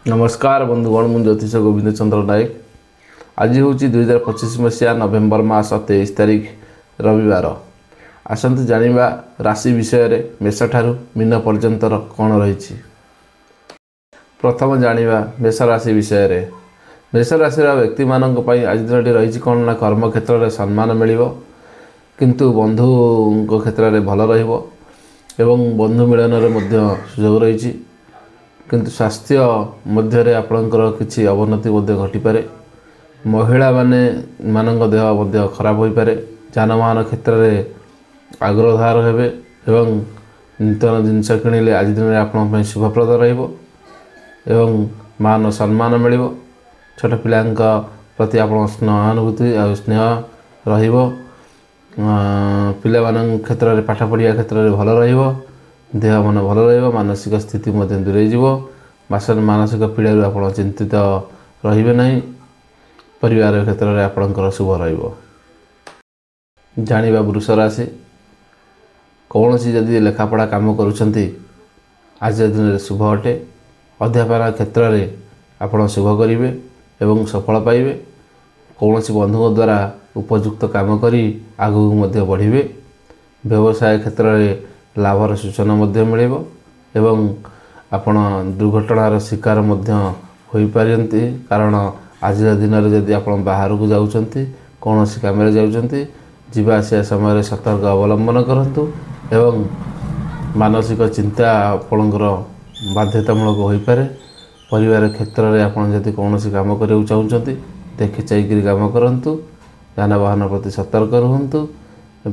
नमस्कार बंधुगण मु ज्योतिष गोविंद चंद्र नायक। आज हूँ 2025 मसीहा नवेम्बर मास 23 तारीख रविवार। आसतु जानिबा राशि विषय रे मेष ठारू मीन पर्यंतर कौन रही। प्रथम जानिबा मेष राशि विषय रे। मेष राशि व्यक्ति मानक पई आज दिन रही कौन ना कर्म क्षेत्र में सम्मान मिलिबो, किंतु बंधु क्षेत्र में भल रहिबो एवं बंधु मिलन रे मध्य सुयोग रही, किंतु स्वास्थ्य मध्य आपणकर किसी अवनति घटी पारे। महिला मानक देह मध्य खराब हो पारे। जानवाहन क्षेत्र में आग्रधार हेबे एवं नूतन जिनस किणिले आज दिन आपण शुभप्रद रहिबो एवं मान सम्मान मिलिबो। छोट पिलांक प्रति आपण स्नेहानुभूति आ स्नेह रहिबो। पिला मान क्षेत्र में पाठ पढ़िया क्षेत्र में भल रहिबो। देह मन भल रहिबो। मानसिक स्थिति मध्य दूरे जीवो। मानसिक पीड़ा आप चिंतित रहिबे नहीं। परिवार क्षेत्र में आपणकर शुभ रहिबो। जानिबा वृष राशि। कौन सी जदि लेखापढ़ा काम करुछंती आज दिन शुभ अटे। अध्यापन क्षेत्र में आपण शुभ करिवे एवं सफल पाइबे। कौन सी बंधु द्वारा उपयुक्त काम करी आगु मध्य बढ़िबे। व्यवसाय क्षेत्र में लाभर सूचना मध्य मिलिबो एवं आपण दुर्घटनार शिकार मध्य होई पारंती। कारण आज दिन में जदि आपण बाहर को जाउछंती, कौन सी काम रे जाउछंती, जीवा आसिया समय सतर्क अवलंबन करंतु एवं मानसिक चिंता आपणकर बाध्यतामूलक हो पारे। परिवार क्षेत्र में आपण जदि कौन सी काम करने चाहते देखि चाहिए काम करंतु। यानवाहन प्रति सतर्क रुहंतु।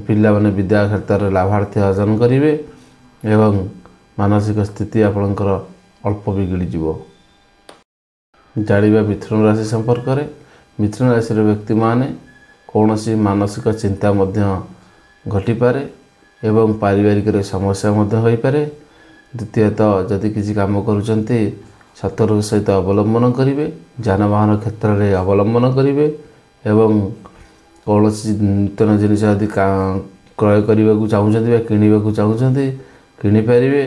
पिला माने विद्या क्षेत्र में लाभार्थी अर्जन करेंगे एवं मानसिक स्थिति आपणकर अल्प बिगड़ी जीवो। जानिबा मिथुन राशि संपर्क में। मिथुन राशि व्यक्ति माने कौन सी मानसिक चिंता मध्य घटी पारे एवं पारिवारिक समस्या मध्य होई पारे। द्वितीयतः जदि किसी काम करुचंती सतर्क सहित अवलंबन करेंगे। जानवाहन क्षेत्र में अवलंबन करेंगे एवं कौन सी नूतन जिनिस यदि क्रय करने को चाहते किणवा चाहते किनीपारे,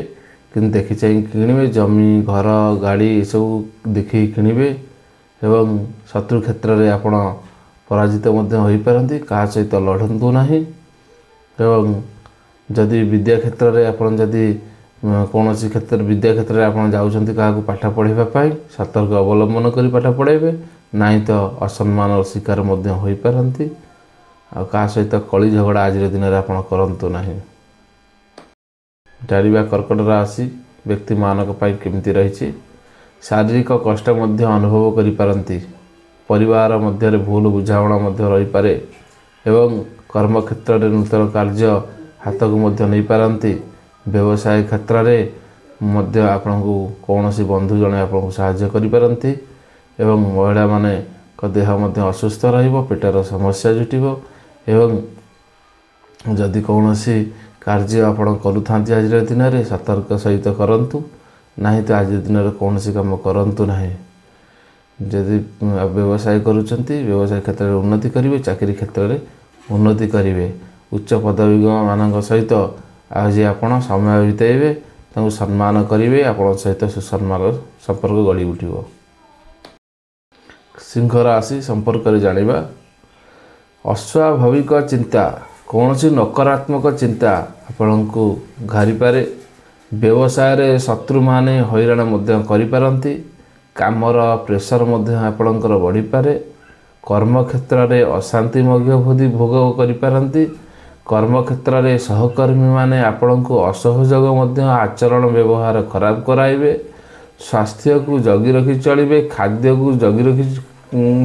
कि देखि चाहिए किणवे। जमी घर गाड़ी सब देखि किणवे एवं शत्रु क्षेत्र में आपण पराजित हो पारती। क्या सहित लड़तु नहीं। एवं जदि विद्या क्षेत्र में आप जदि कौन सी क्षेत्र विद्या क्षेत्र में आप जाऊँच क्या पाठ पढ़ाई सतर्क अवलंबन कर पाठ पढ़ेबे, नहीं तो असम्मान शिकार हो पारती। आ सहित कली झगड़ा आज दिन में आप करंतु नहीं। जानिबा कर्कट राशि। व्यक्ति मानक केमती रही। शारीरिक कष्ट मध्य अनुभव करि पारंती। परिवार मध्य भूल बुझावणा मध्य रही पारे एवं कर्म क्षेत्र में नूतन कार्य हाथ को मध्य नहीं पारंती। व्यवसाय क्षेत्र में मध्य आपन को कौन सी बंधु जने आपन को सहायता करि पारंती एवं महिला माने को देह मध्य असुस्थ रहिबो। पेटर समस्या जुटिबो एवं जदि कौन सी कार्य आपण करुथांती आज दिन में सतर्क सहित करंतु, नहीं तो आज दिन में कौन सी काम करंतु नहीं। जदि व्यवसाय करुचंती व्यवसाय क्षेत्र में उन्नति करिवे। चाकरी क्षेत्र में उन्नति करिवे। उच्च पदवी मान सहित आज आपण समय बिताइबे, तांको सम्मान करिवे। आपण सहित सुसम्मान संपर्क गढ़ी उठिबो। सिंह राशि संपर्क में जानिबा। अस्वाभाविक चिंता कौन सी नकारात्मक चिंता आपण को घारी पारे। व्यवसाय रे शत्रु माने हैरान मध्य करि पारंती। कामर प्रेशर मध्य आपणकर बढ़ी पारे। कर्म क्षेत्र में अशांति मध्य भोग करि पारंती। कर्म क्षेत्र में सहकर्मी माने आपण को असहयोग मध्य आचरण व्यवहार खराब कराइबे। स्वास्थ्य को जगी रखी चलिबे। खाद्य को जगी रखी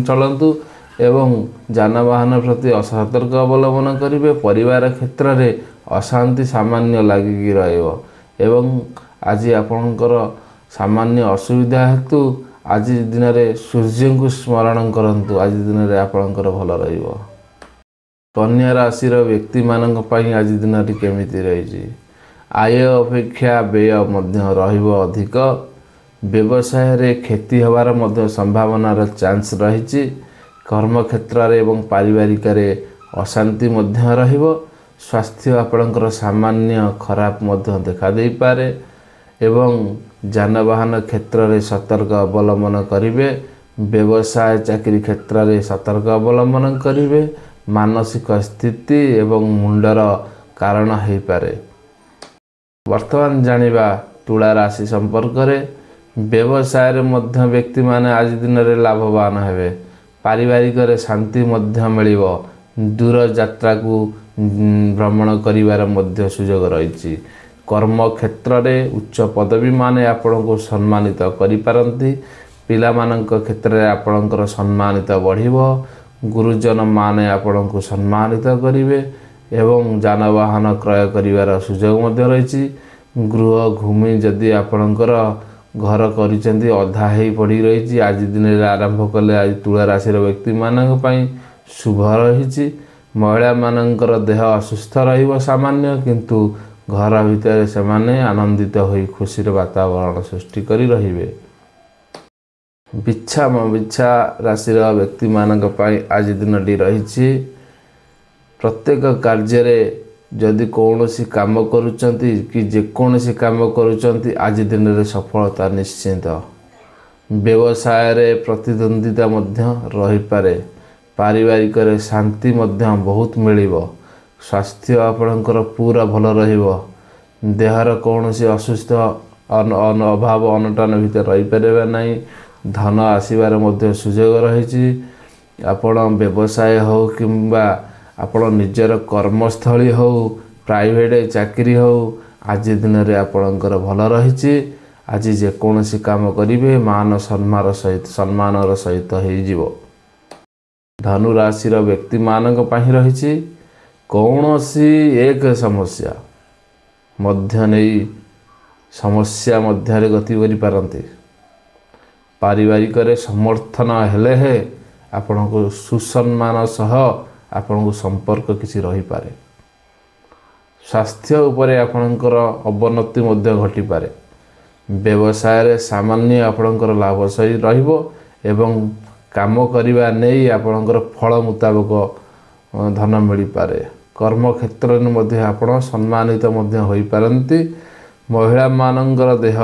चलंतु एवं जानवाहन प्रति असतर्क अवलंबन करेंगे। परिवार क्षेत्र में अशांति सामान्य लगिकी रहिबो एवं आज आपणकर सामान्य असुविधा हेतु आज दिन में सूर्य को स्मरण करंतु। आज दिन में आपणकर भल रहिबो। कन्या राशि व्यक्ति मानक पई आज दिन केमिति रही। आय अपेक्षा व्यय मध्य रहिबो अधिक। व्यवसाय रे क्षति होवार मध्य संभावनार चांस रही। कर्म क्षेत्र में एवं पारिवारिक अशांति मध्य रहिबो। स्वास्थ्य आपणकर सामान्य खराब मध्य देखा दे पारे एवं ଯାନବାହନ କ୍ଷେତ୍ରରେ ସତର୍କ ଅବଲମ୍ବନ କରିବେ। ବ୍ୟବସାୟ ଚାକିରି କ୍ଷେତ୍ରରେ ସତର୍କ ଅବଲମ୍ବନ କରିବେ। ମାନସିକ ସ୍ଥିତି ଏବଂ ମୁଣ୍ଡର କାରଣ ହୋଇପାରେ। ବର୍ତ୍ତମାନ ଜାଣିବା ତୁଳା ରାଶି ସମ୍ପର୍କରେ। ବ୍ୟବସାୟରେ ମଧ୍ୟ ବ୍ୟକ୍ତିମାନେ ଆଜି ଦିନରେ ଲାଭବାନ ହେବେ। ପାରିବାରିକରେ ଶାନ୍ତି ମଧ୍ୟ ମିଳିବ। ଦୂର ଯାତ୍ରାକୁ ଭ୍ରମଣ କରିବାର ମଧ୍ୟ ସୁଯୋଗ ରହିଛି। କର୍ମକ୍ଷେତ୍ରରେ ଉଚ୍ଚ ପଦବୀମାନେ ଆପଣଙ୍କୁ ସମ୍ମାନିତ କରିପାରନ୍ତି। ପିଲାମାନଙ୍କ କ୍ଷେତ୍ରରେ ଆପଣଙ୍କର ସମ୍ମାନିତ ବଢ଼ିବ। ଗୁରୁଜନମାନେ ଆପଣଙ୍କୁ ସମ୍ମାନିତ କରିବେ ଏବଂ ଯାନବାହନ କ୍ରୟ କରିବାର ସୁଯୋଗ ମଧ୍ୟ ରହିଛି। ଗୃହ ଭୂମି ଯଦି ଆପଣଙ୍କର ଘର କରିଛନ୍ତି ଅଧା ହେଇ ପଡ଼ି ରହିଛି, ଆଜି ଦିନରେ ଆରମ୍ଭ କଲେ ଆଜି ତୁଳା ରାଶିର ବ୍ୟକ୍ତିମାନଙ୍କ ପାଇଁ ଶୁଭ ରହିଛି। ମହିଳାମାନଙ୍କର ଦେହ ଅସୁସ୍ଥ ରହିବ ସାମାନ୍ୟ, କିନ୍ତୁ ଘର ଭିତରେ ସେମାନେ ଆନନ୍ଦିତ ହୋଇ ଖୁସିର ବାତାବରଣ ସୃଷ୍ଟି କରି ରହିବେ। ବିଛା ରାଶିର ବ୍ୟକ୍ତିମାନଙ୍କ ପାଇଁ ଆଜି ଦିନଟି ରହିଛି। ପ୍ରତ୍ୟେକ କାର୍ଯ୍ୟରେ ଯଦି କୌଣସି କାମ କରୁଛନ୍ତି କି ଯେକୌଣସି କାମ କରୁଛନ୍ତି, ଆଜି ଦିନରେ ସଫଳତା ନିଶ୍ଚିନ୍ତ। ବ୍ୟବସାୟରେ ପ୍ରତିଦ୍ୱନ୍ଦ୍ୱିତା ମଧ୍ୟ ରହିପାରେ। ପାରିବାରିକରେ ଶାନ୍ତି ମଧ୍ୟ ବହୁତ ମିଳିବ। ସ୍ୱାସ୍ଥ୍ୟ ଆପଣଙ୍କର ପୁରା ଭଲ ରହିବ। ଦେହର କୌଣସି ଅସୁସ୍ଥ ଅଭାବ ଅନଟନ ଭିତରେ ରହିପାରିବେ ନାହିଁ। ଧନ ଆସିବାର ମଧ୍ୟ ସୁଯୋଗ ରହିଛି। ଆପଣ ବ୍ୟବସାୟ ହେଉ କିମ୍ବା ଆପଣ ନିଜର କର୍ମସ୍ଥଳୀ ହେଉ, ପ୍ରାଇଭେଟ୍ ଚାକିରି ହେଉ, ଆଜି ଦିନରେ ଆପଣଙ୍କର ଭଲ ରହିଛି। ଆଜି ଯେକୌଣସି କାମ କରିବେ ମାନ ସମ୍ମାନର ସହିତ ହୋଇଯିବ। ଧନୁ ରାଶିର ବ୍ୟକ୍ତିମାନଙ୍କ ପାଇଁ ରହିଛି କୌଣସି ଏକ ସମସ୍ୟା ମଧ୍ୟ ନେଇ ସମସ୍ୟା ମଧ୍ୟରେ ଗତି କରିପାରନ୍ତି। ପାରିବାରିକରେ ସମର୍ଥନ ହେଲେ ଆପଣଙ୍କୁ ସୁସମ୍ମାନ ସହ ଆପଣଙ୍କୁ ସମ୍ପର୍କ କିଛି ରହିପାରେ। ସ୍ୱାସ୍ଥ୍ୟ ଉପରେ ଆପଣଙ୍କର ଅବନତି ମଧ୍ୟ ଘଟିପାରେ। ବ୍ୟବସାୟରେ ସାମାନ୍ୟ ଆପଣଙ୍କର ଲାଭ ସହି ରହିବ ଏବଂ କାମ କରିବା ନେଇ ଆପଣଙ୍କର ଫଳ ମୁତାବକ ଧନ ମିଳିପାରେ। କର୍ମକ୍ଷେତ୍ରରେ ମଧ୍ୟ ଆପଣ ସମ୍ମାନିତ ମଧ୍ୟ ହୋଇପାରନ୍ତି। ମହିଳାମାନଙ୍କର ଦେହ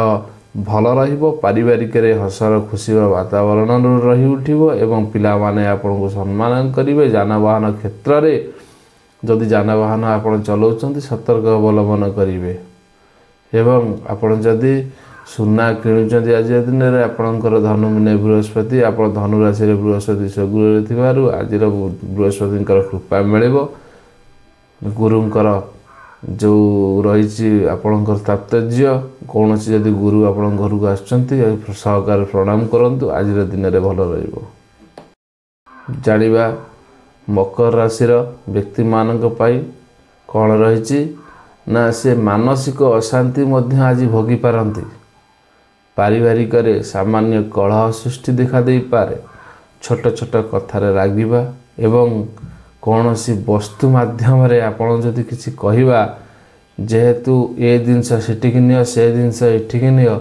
ଭଲ ରହିବ। ପାରିବାରିକରେ ହସର ଖୁସିର ବାତାବରଣ ରହି ଉଠିବ ଏବଂ ପିଲାମାନେ ଆପଣଙ୍କୁ ସମ୍ମାନ କରିବେ। ଯାନବାହନ କ୍ଷେତ୍ରରେ ଯଦି ଯାନବାହନ ଆପଣ ଚଲାଉଛନ୍ତି ସତର୍କ ଅବଲମ୍ବନ କରିବେ ଏବଂ ଆପଣ ଯଦି ସୁନା କିଣୁଛନ୍ତି ଆଜି ଦିନରେ ଆପଣଙ୍କର ଧନୁମିନେ ବୃହସ୍ପତି, ଆପଣ ଧନୁରାଶିରେ ବୃହସ୍ପତି ସ୍ୱଗୃହରେ ଥିବାରୁ ଆଜିର ବୃହସ୍ପତିଙ୍କର କୃପା ମିଳିବ। ଗୁରୁଙ୍କର ଯେଉଁ ରହିଛି ଆପଣଙ୍କର ତାତ୍ପର୍ଯ୍ୟ, କୌଣସି ଯଦି ଗୁରୁ ଆପଣଙ୍କ ଘରକୁ ଆସୁଛନ୍ତି ସହକାରେ ପ୍ରଣାମ କରନ୍ତୁ। ଆଜିର ଦିନରେ ଭଲ ରହିବ। ଜାଣିବା ମକର ରାଶିର ବ୍ୟକ୍ତିମାନଙ୍କ ପାଇଁ କ'ଣ ରହିଛି ନା ସେ ମାନସିକ ଅଶାନ୍ତି ମଧ୍ୟ ଆଜି ଭୋଗିପାରନ୍ତି। ପାରିବାରିକରେ ସାମାନ୍ୟ କଳହ ସୃଷ୍ଟି ଦେଖା ଦେଇପାରେ। ଛୋଟ ଛୋଟ କଥାରେ ରାଗିବା ଏବଂ କୌଣସି ବସ୍ତୁ ମାଧ୍ୟମରେ ଆପଣ ଯଦି କିଛି କହିବା, ଯେହେତୁ ଏ ଜିନିଷ ସେଠିକି ନିଅ, ସେ ଜିନିଷ ଏଠିକି ନିଅ,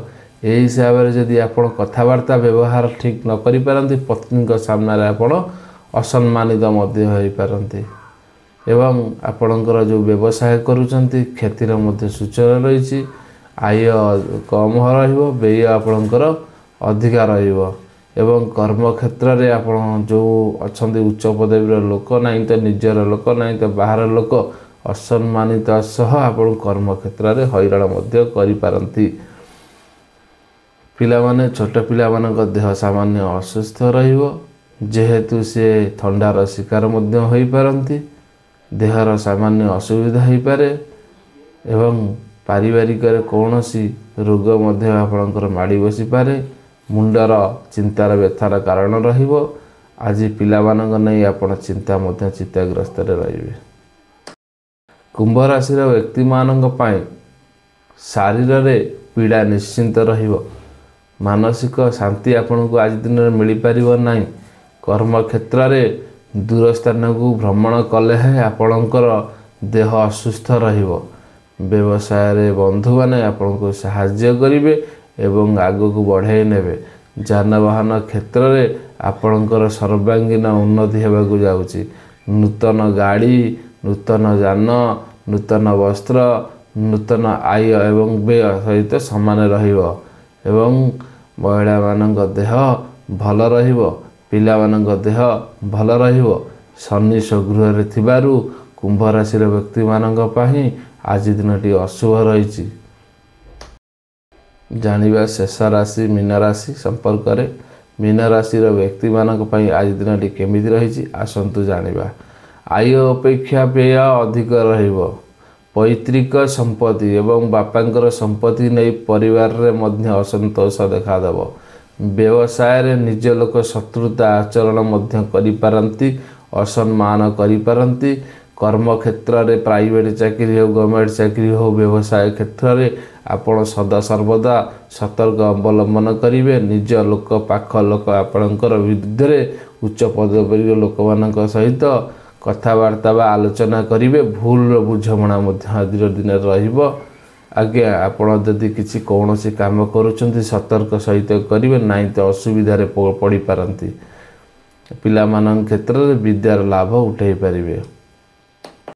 ଏହି ହିସାବରେ ଯଦି ଆପଣ କଥାବାର୍ତ୍ତା ବ୍ୟବହାର ଠିକ୍ ନ କରିପାରନ୍ତି, ପତ୍ନୀଙ୍କ ସାମ୍ନାରେ ଆପଣ ଅସମ୍ମାନିତ ମଧ୍ୟ ହୋଇପାରନ୍ତି ଏବଂ ଆପଣଙ୍କର ଯେଉଁ ବ୍ୟବସାୟ କରୁଛନ୍ତି କ୍ଷତିର ମଧ୍ୟ ସୂଚନା ରହିଛି। ଆୟ କମ୍ ରହିବ, ବ୍ୟୟ ଆପଣଙ୍କର ଅଧିକା ରହିବ ଏବଂ କର୍ମକ୍ଷେତ୍ରରେ ଆପଣ ଯେଉଁ ଅଛନ୍ତି ଉଚ୍ଚ ପଦବୀର ଲୋକ ନାହିଁ ତ ନିଜର ଲୋକ ନାହିଁ ତ ବାହାର ଲୋକ ଅସମ୍ମାନିତ ସହ ଆପଣ କର୍ମକ୍ଷେତ୍ରରେ ହଇରାଣ ମଧ୍ୟ କରିପାରନ୍ତି। ପିଲାମାନେ ଛୋଟ ପିଲାମାନଙ୍କ ଦେହ ସାମାନ୍ୟ ଅସୁସ୍ଥ ରହିବ, ଯେହେତୁ ସେ ଥଣ୍ଡାର ଶିକାର ମଧ୍ୟ ହୋଇପାରନ୍ତି। ଦେହର ସାମାନ୍ୟ ଅସୁବିଧା ହୋଇପାରେ ଏବଂ ପାରିବାରିକରେ କୌଣସି ରୋଗ ମଧ୍ୟ ଆପଣଙ୍କର ମାଡ଼ି ବସିପାରେ। ମୁଣ୍ଡର ଚିନ୍ତାର ବ୍ୟଥାର କାରଣ ରହିବ। ଆଜି ପିଲାମାନଙ୍କ ନେଇ ଆପଣ ଚିନ୍ତାଗ୍ରସ୍ତରେ ରହିବେ। କୁମ୍ଭ ରାଶିର ବ୍ୟକ୍ତିମାନଙ୍କ ପାଇଁ ଶାରୀରରେ ପୀଡ଼ା ନିଶ୍ଚିନ୍ତ ରହିବ। ମାନସିକ ଶାନ୍ତି ଆପଣଙ୍କୁ ଆଜି ଦିନରେ ମିଳିପାରିବ ନାହିଁ। କର୍ମକ୍ଷେତ୍ରରେ ଦୂର ସ୍ଥାନକୁ ଭ୍ରମଣ କଲେ ଆପଣଙ୍କର ଦେହ ଅସୁସ୍ଥ ରହିବ। ବ୍ୟବସାୟରେ ବନ୍ଧୁମାନେ ଆପଣଙ୍କୁ ସାହାଯ୍ୟ କରିବେ ଏବଂ ଆଗକୁ ବଢ଼ାଇ ନେବେ। ଯାନବାହନ କ୍ଷେତ୍ରରେ ଆପଣଙ୍କର ସର୍ବାଙ୍ଗୀନ ଉନ୍ନତି ହେବାକୁ ଯାଉଛି। ନୂତନ ଗାଡ଼ି, ନୂତନ ଯାନ, ନୂତନ ବସ୍ତ୍ର, ନୂତନ ଆୟ ଏବଂ ବ୍ୟୟ ସହିତ ସମାନ ରହିବ ଏବଂ ମହିଳାମାନଙ୍କ ଦେହ ଭଲ ରହିବ, ପିଲାମାନଙ୍କ ଦେହ ଭଲ ରହିବ। ଶନି ସ୍ୱଗୃହରେ ଥିବାରୁ କୁମ୍ଭ ରାଶିର ବ୍ୟକ୍ତିମାନଙ୍କ ପାଇଁ ଆଜି ଦିନଟି ଅଶୁଭ ରହିଛି। ଜାଣିବା ଶେଷ ରାଶି ମୀନ ରାଶି ସମ୍ପର୍କରେ। ମୀନ ରାଶିର ବ୍ୟକ୍ତିମାନଙ୍କ ପାଇଁ ଆଜି ଦିନଟି କେମିତି ରହିଛି ଆସନ୍ତୁ ଜାଣିବା। ଆୟ ଅପେକ୍ଷା ବ୍ୟୟ ଅଧିକ ରହିବ। ପୈତୃକ ସମ୍ପତ୍ତି ଏବଂ ବାପାଙ୍କର ସମ୍ପତ୍ତି ନେଇ ପରିବାରରେ ମଧ୍ୟ ଅସନ୍ତୋଷ ଦେଖାଦେବ। ବ୍ୟବସାୟରେ ନିଜ ଲୋକ ଶତ୍ରୁତା ଆଚରଣ ମଧ୍ୟ କରିପାରନ୍ତି, ଅସମ୍ମାନ କରିପାରନ୍ତି। କର୍ମକ୍ଷେତ୍ରରେ ପ୍ରାଇଭେଟ୍ ଚାକିରି ହେଉ, ଗଭର୍ଣ୍ଣମେଣ୍ଟ ଚାକିରି ହେଉ, ବ୍ୟବସାୟ କ୍ଷେତ୍ରରେ ଆପଣ ସଦାସର୍ବଦା ସତର୍କ ଅବଲମ୍ବନ କରିବେ। ନିଜ ଲୋକ, ପାଖ ଲୋକ ଆପଣଙ୍କର ବିରୁଦ୍ଧରେ ଉଚ୍ଚ ପଦବୀର ଲୋକମାନଙ୍କ ସହିତ କଥାବାର୍ତ୍ତା ବା ଆଲୋଚନା କରିବେ। ଭୁଲର ବୁଝାମଣା ମଧ୍ୟ ଆଜିର ଦିନରେ ରହିବ। ଆଜ୍ଞା, ଆପଣ ଯଦି କିଛି କୌଣସି କାମ କରୁଛନ୍ତି ସତର୍କ ସହିତ କରିବେ, ନାହିଁ ତ ଅସୁବିଧାରେ ପଡ଼ିପାରନ୍ତି। ପିଲାମାନଙ୍କ କ୍ଷେତ୍ରରେ ବିଦ୍ୟାର ଲାଭ ଉଠାଇ ପାରିବେ।